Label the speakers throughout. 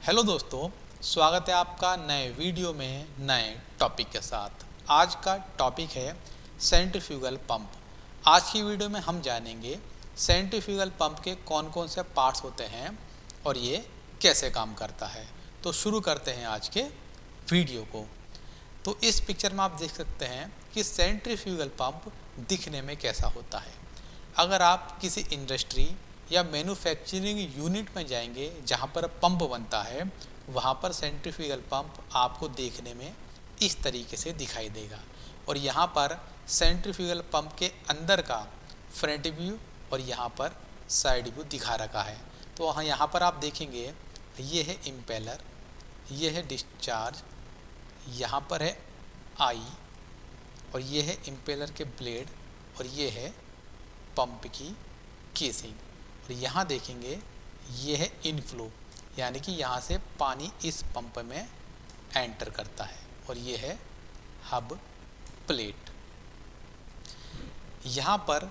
Speaker 1: Hello दोस्तों, स्वागत है आपका नए वीडियो में नए टॉपिक के साथ। आज का टॉपिक है सेंट्रीफ्यूगल पंप। आज की वीडियो में हम जानेंगे सेंट्रीफ्यूगल पंप के कौन कौन से पार्ट्स होते हैं और ये कैसे काम करता है। तो शुरू करते हैं आज के वीडियो को। तो इस पिक्चर में आप देख सकते हैं कि सेंट्रीफ्यूगल पंप दिखने में कैसा होता है। अगर आप किसी इंडस्ट्री या मैन्युफैक्चरिंग यूनिट में जाएंगे जहाँ पर पंप बनता है, वहाँ पर सेंट्रीफ्यूगल पंप आपको देखने में इस तरीके से दिखाई देगा। और यहाँ पर सेंट्रीफ्यूगल पंप के अंदर का फ्रंट व्यू और यहाँ पर साइड व्यू दिखा रखा है। तो हाँ, यहाँ पर आप देखेंगे ये है इम्पेलर, ये है डिस्चार्ज, यहाँ पर है आई और ये है इम्पेलर के ब्लेड और ये है पंप की केसिंग। और यहाँ देखेंगे ये है इनफ्लो, यानी कि यहाँ से पानी इस पंप में एंटर करता है। और ये है हब प्लेट। यहाँ पर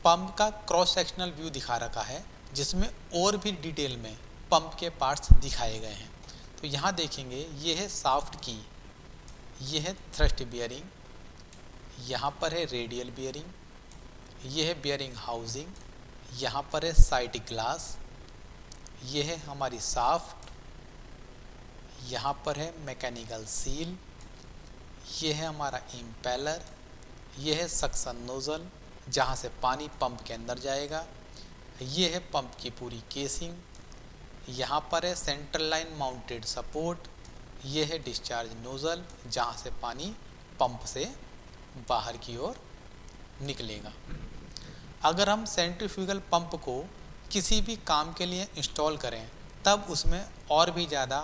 Speaker 1: पंप का क्रॉस सेक्शनल व्यू दिखा रखा है जिसमें और भी डिटेल में पंप के पार्ट्स दिखाए गए हैं। तो यहाँ देखेंगे ये है शाफ्ट की, ये है थ्रस्ट बियरिंग, यहाँ पर है रेडियल बियरिंग, ये है बियरिंग हाउसिंग, यहाँ पर है साइड ग्लास, ये है हमारी शाफ्ट, यहाँ पर है मैकेनिकल सील, ये है हमारा इम्पेलर, ये है सक्शन नोजल जहाँ से पानी पंप के अंदर जाएगा, ये है पंप की पूरी केसिंग, यहाँ पर है सेंट्रल लाइन माउंटेड सपोर्ट, ये है डिस्चार्ज नोजल जहाँ से पानी पंप से बाहर की ओर निकलेगा। अगर हम सेंट्रीफ्यूगल पंप को किसी भी काम के लिए इंस्टॉल करें तब उसमें और भी ज़्यादा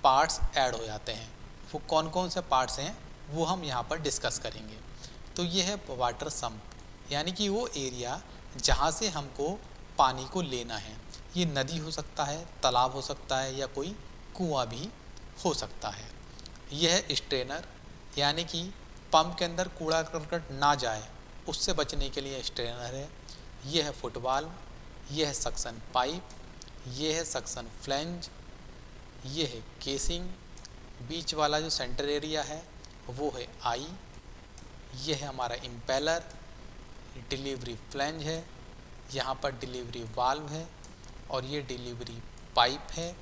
Speaker 1: पार्ट्स ऐड हो जाते हैं। वो कौन कौन से पार्ट्स हैं वो हम यहाँ पर डिस्कस करेंगे। तो ये है वाटर सम्प, यानी कि वो एरिया जहाँ से हमको पानी को लेना है। ये नदी हो सकता है, तालाब हो सकता है या कोई कुआं भी हो सकता है। यह है स्ट्रेनर, यानी कि पंप के अंदर कूड़ा करकट ना जाए उससे बचने के लिए स्ट्रेनर है। यह है फुटबॉल, यह है सक्शन पाइप, यह है सक्शन फ्लैंज, यह है केसिंग, बीच वाला जो सेंटर एरिया है वो है आई, यह है हमारा इम्पेलर, डिलीवरी फ्लैंज है, यहाँ पर डिलीवरी वाल्व है और ये डिलीवरी पाइप है,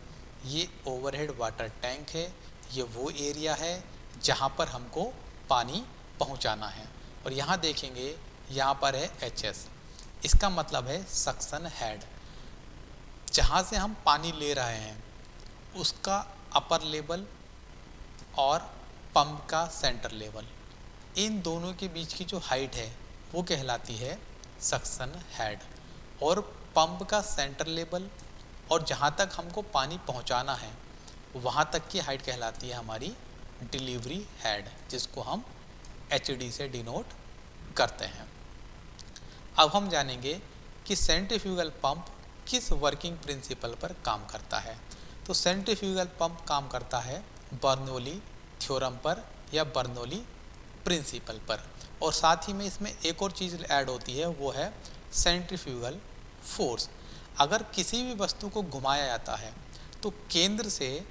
Speaker 1: ये ओवरहेड वाटर टैंक है। ये वो एरिया है जहाँ पर हमको पानी पहुँचाना है। और यहाँ देखेंगे यहाँ पर है HS, इसका मतलब है सक्शन हेड। जहाँ से हम पानी ले रहे हैं उसका अपर लेवल और पंप का सेंटर लेवल, इन दोनों के बीच की जो हाइट है वो कहलाती है सक्शन हेड। और पंप का सेंटर लेवल और जहाँ तक हमको पानी पहुँचाना है वहाँ तक की हाइट कहलाती है हमारी डिलीवरी हेड, जिसको हम HD से डिनोट करते हैं। अब हम जानेंगे कि सेंट्रीफ्यूगल पंप किस वर्किंग प्रिंसिपल पर काम करता है। तो सेंट्रीफ्यूगल पंप काम करता है बर्नौली थ्योरम पर या बर्नौली प्रिंसिपल पर। और साथ ही में इसमें एक और चीज़ ऐड होती है, वो है सेंट्रीफ्यूगल फोर्स। अगर किसी भी वस्तु को घुमाया जाता है तो केंद्र से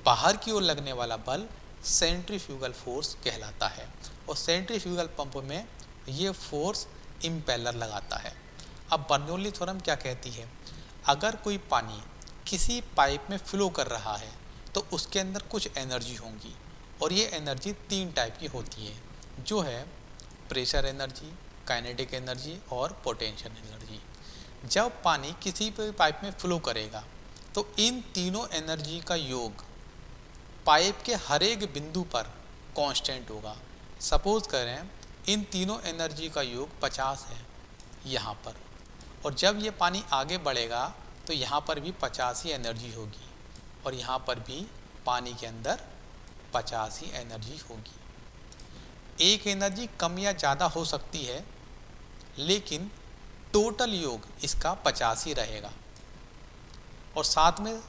Speaker 1: बाहर की ओर लगने वाला बल सेंट्रीफ्यूगल फोर्स कहलाता है। और सेंट्रीफ्यूगल पंप में ये फोर्स इम्पेलर लगाता है। अब बर्नौली थ्योरम क्या कहती है, अगर कोई पानी किसी पाइप में फ्लो कर रहा है तो उसके अंदर कुछ एनर्जी होंगी और ये एनर्जी 3 टाइप की होती है, जो है प्रेशर एनर्जी, काइनेटिक एनर्जी और पोटेंशियल एनर्जी। जब पानी किसी भी पाइप में फ्लो करेगा तो इन तीनों एनर्जी का योग पाइप के हर एक बिंदु पर कांस्टेंट होगा। सपोज करें इन तीनों एनर्जी का योग 50 है यहाँ पर, और जब ये पानी आगे बढ़ेगा तो यहाँ पर भी 50 ही एनर्जी होगी और यहाँ पर भी पानी के अंदर 50 ही एनर्जी होगी। एक एनर्जी कम या ज़्यादा हो सकती है लेकिन टोटल योग इसका 50 ही रहेगा। और साथ में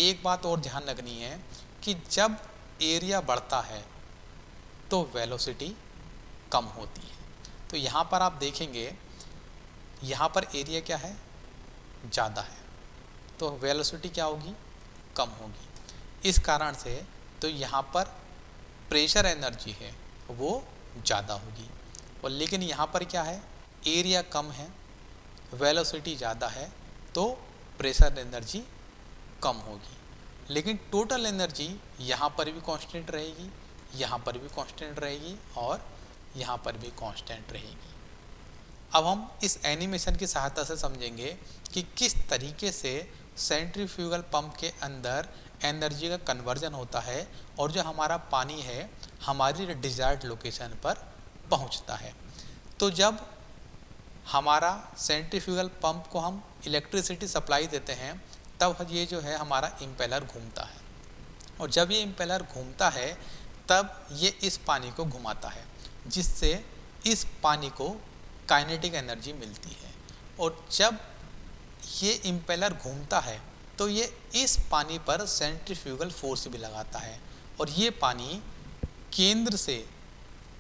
Speaker 1: एक बात और ध्यान रखनी है कि जब एरिया बढ़ता है तो वेलोसिटी कम होती है। तो यहाँ पर आप देखेंगे यहाँ पर एरिया क्या है, ज़्यादा है, तो वेलोसिटी क्या होगी, कम होगी। इस कारण से तो यहाँ पर प्रेशर एनर्जी है वो ज़्यादा होगी। और लेकिन यहाँ पर क्या है, एरिया कम है, वेलोसिटी ज़्यादा है, तो प्रेशर एनर्जी कम होगी। लेकिन टोटल एनर्जी यहाँ पर भी कांस्टेंट रहेगी, यहाँ पर भी कांस्टेंट रहेगी और यहाँ पर भी कांस्टेंट रहेगी। अब हम इस एनिमेशन की सहायता से समझेंगे कि किस तरीके से सेंट्रीफ्यूगल पंप के अंदर एनर्जी का कन्वर्जन होता है और जो हमारा पानी है हमारी डिजायर्ड लोकेशन पर पहुंचता है। तो जब हमारा सेंट्रीफ्यूगल पंप को हम इलेक्ट्रिसिटी सप्लाई देते हैं तब ये जो है हमारा इम्पेलर घूमता है, और जब ये इम्पेलर घूमता है तब ये इस पानी को घुमाता है, जिससे इस पानी को काइनेटिक एनर्जी मिलती है। और जब ये इम्पेलर घूमता है तो ये इस पानी पर सेंट्रीफ्यूगल फोर्स भी लगाता है और ये पानी केंद्र से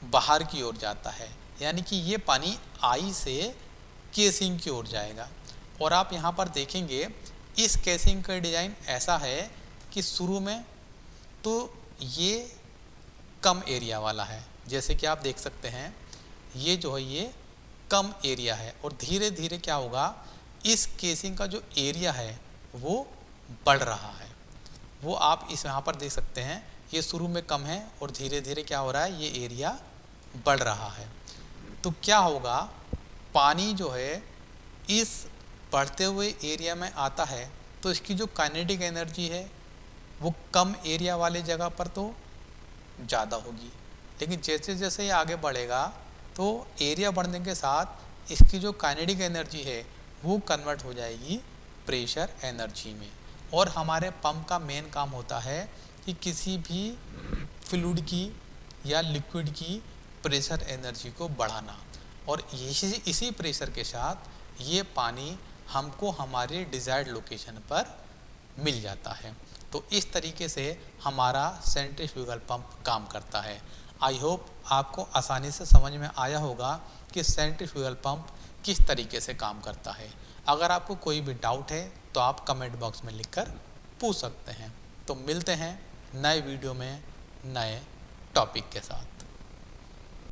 Speaker 1: बाहर की ओर जाता है, यानी कि ये पानी आई से केसिंग की ओर जाएगा। और आप यहाँ पर देखेंगे इस केसिंग का डिज़ाइन ऐसा है कि शुरू में तो ये कम एरिया वाला है, जैसे कि आप देख सकते हैं ये जो है ये कम एरिया है, और धीरे धीरे क्या होगा, इस केसिंग का जो एरिया है वो बढ़ रहा है। वो आप इस यहाँ पर देख सकते हैं, ये शुरू में कम है और धीरे धीरे क्या हो रहा है, ये एरिया बढ़ रहा है। तो क्या होगा, पानी जो है इस बढ़ते हुए एरिया में आता है तो इसकी जो काइनेटिक एनर्जी है वो कम एरिया वाले जगह पर तो ज़्यादा होगी, लेकिन जैसे जैसे ये आगे बढ़ेगा तो एरिया बढ़ने के साथ इसकी जो काइनेटिक एनर्जी है वो कन्वर्ट हो जाएगी प्रेशर एनर्जी में। और हमारे पंप का मेन काम होता है कि किसी भी फ्लूइड की या लिक्विड की प्रेशर एनर्जी को बढ़ाना, और इसी प्रेशर के साथ ये पानी हमको हमारे डिज़ायर्ड लोकेशन पर मिल जाता है। तो इस तरीके से हमारा सेंट्रीफ्यूगल पंप काम करता है। आई होप आपको आसानी से समझ में आया होगा कि सेंट्रीफ्यूगल पंप किस तरीके से काम करता है। अगर आपको कोई भी डाउट है तो आप कमेंट बॉक्स में लिखकर पूछ सकते हैं। तो मिलते हैं नए वीडियो में नए टॉपिक के साथ।